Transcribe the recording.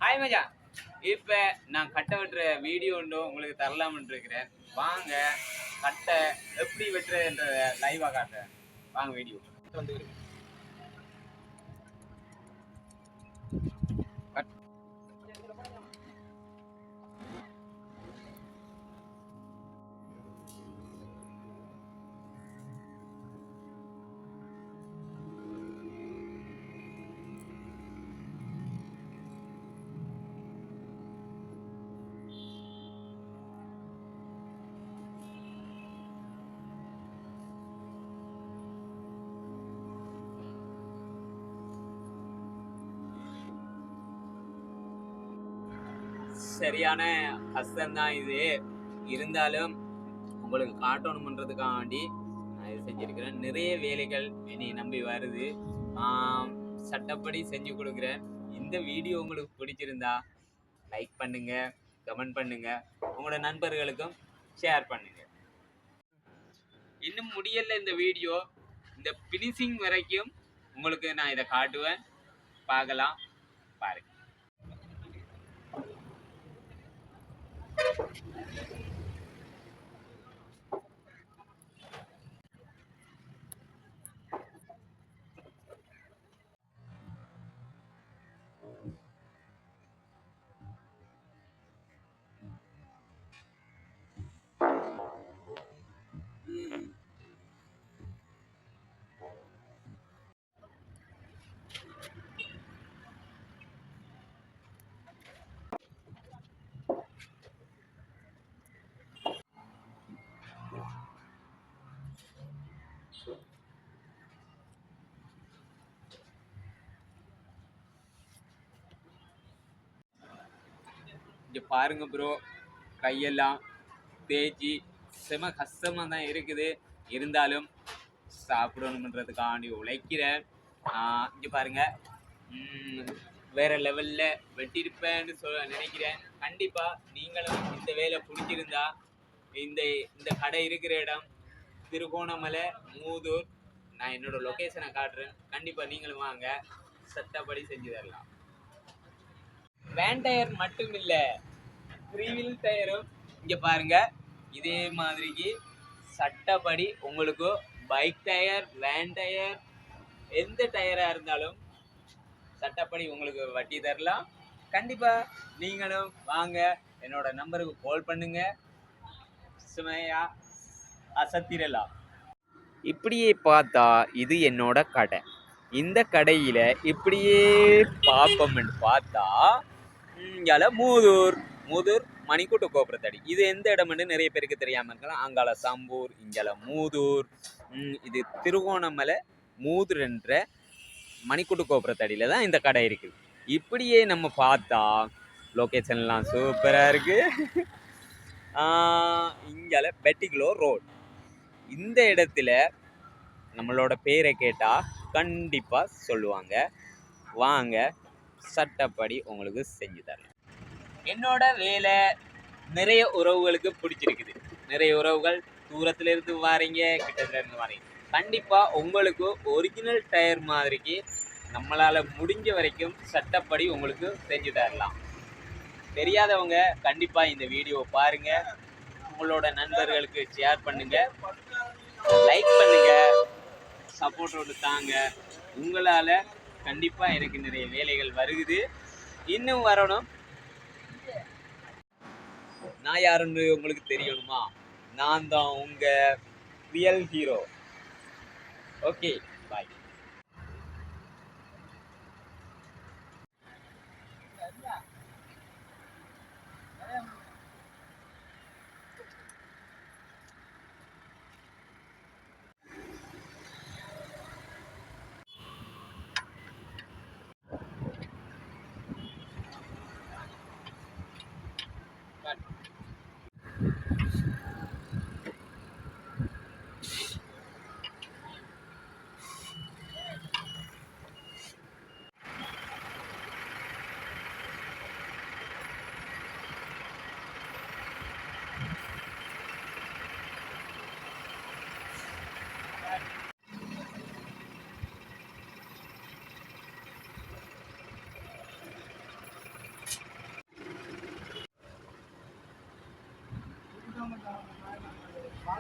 Hi மச்சான். இப்போ நான் கட்டை வெட்டுற வீடியோ ஒன்று உங்களுக்கு தரலாம்னு இருக்கிறேன். வாங்க கட்டை எப்படி வெட்டுறதுன்ற லைவாக காட்டுறேன். வாங்க வீடியோ வந்து சரியான கஷ்டம்தான் இது. இருந்தாலும் உங்களுக்கு காட்டணுன்றதுக்காண்டி நான் இது செஞ்சிருக்கிறேன். நிறைய வேலைகள் என்னை நம்பி வருது. சட்டப்படி செஞ்சு கொடுக்குறேன். இந்த வீடியோ உங்களுக்கு பிடிச்சிருந்தா லைக் பண்ணுங்க, கமெண்ட் பண்ணுங்க, உங்களோட நண்பர்களுக்கும் ஷேர் பண்ணுங்க. இன்னும் முடியல இந்த வீடியோ. இந்த பினிஷிங் வரைக்கும் உங்களுக்கு நான் இதை காட்டுவேன். பார்க்கலாம், பாருங்க. இங்கே பாருங்க ப்ரோ, கையெல்லாம் தேய்ச்சி செம கஷ்டமாக தான் இருக்குது. இருந்தாலும் சாப்பிடணுன்றதுக்காண்டி உழைக்கிறேன். இங்கே பாருங்க, வேறு லெவலில் வெட்டியிருப்பேன்னு நினைக்கிறேன். கண்டிப்பாக நீங்களும் இந்த வேலை பிடிச்சிருந்தா இந்த இந்த கடை இருக்கிற இடம் திருகோணமலை, மூதூர். நான் என்னோட லொக்கேஷனை காட்டுறேன். கண்டிப்பாக நீங்களும் வாங்க, சட்டப்படி செஞ்சு தரலாம். வேன் டயர் மட்டும் இல்லை, த்ரீ வீல் டயரும் இங்கே பாருங்க. இதே மாதிரிக்கு சட்டப்படி உங்களுக்கு பைக் டயர், வேன் டயர், எந்த டயராக இருந்தாலும் சட்டப்படி உங்களுக்கு வட்டி தரலாம். கண்டிப்பாக நீங்களும் வாங்க, என்னோட நம்பருக்கு கால் பண்ணுங்க, சுமையா அசத்திரலாம். இப்படியே பார்த்தா இது என்னோட கடை. இந்த கடையில் இப்படியே பார்ப்போம்னு பார்த்தா இங்கால மூதூர் மணிக்கூட்டு கோபுரத்தடி. இது எந்த இடம்னு நிறைய பேருக்கு தெரியாமல் இருக்கலாம். அங்கால சம்பூர், இங்கால மூதூர். இது திருகோணமலை மூதூர் என்ற மணிக்கூட்டு கோபுரத்தடியில் தான் இந்த கடை இருக்குது. இப்படியே நம்ம பார்த்தா லொக்கேஷன்லாம் சூப்பராக இருக்குது. இங்கால பெட்டிகுலோ ரோட். இந்த இடத்துல நம்மளோட பேரை கேட்டால் கண்டிப்பாக சொல்லுவாங்க. வாங்க, சட்டப்படி உங்களுக்கு செஞ்சு தரலாம். என்னோட வேலை நிறைய உறவுகளுக்கு பிடிச்சிருக்குது. நிறைய உறவுகள் தூரத்துலேருந்து வாரீங்க, கிட்டத்துலேருந்து வாரீங்க. கண்டிப்பாக உங்களுக்கு ஒரிஜினல் டயர் மாதிரிக்கு நம்மளால் முடிஞ்ச வரைக்கும் சட்டப்படி உங்களுக்கு செஞ்சு தரலாம். தெரியாதவங்க கண்டிப்பாக இந்த வீடியோவை பாருங்கள், உங்களோட நண்பர்களுக்கு ஷேர் பண்ணுங்கள், லைக் பண்ணுங்கள், சப்போர்ட்டோடு தாங்க. உங்களால் கண்டிப்பாக எனக்கு நிறைய வேலைகள் வருகுது, இன்னும் வரணும். நான் யாருன்னு உங்களுக்கு தெரியணுமா? நான் தான் உங்கள் ரியல் ஹீரோ. ஓகே, பாய். ஆ.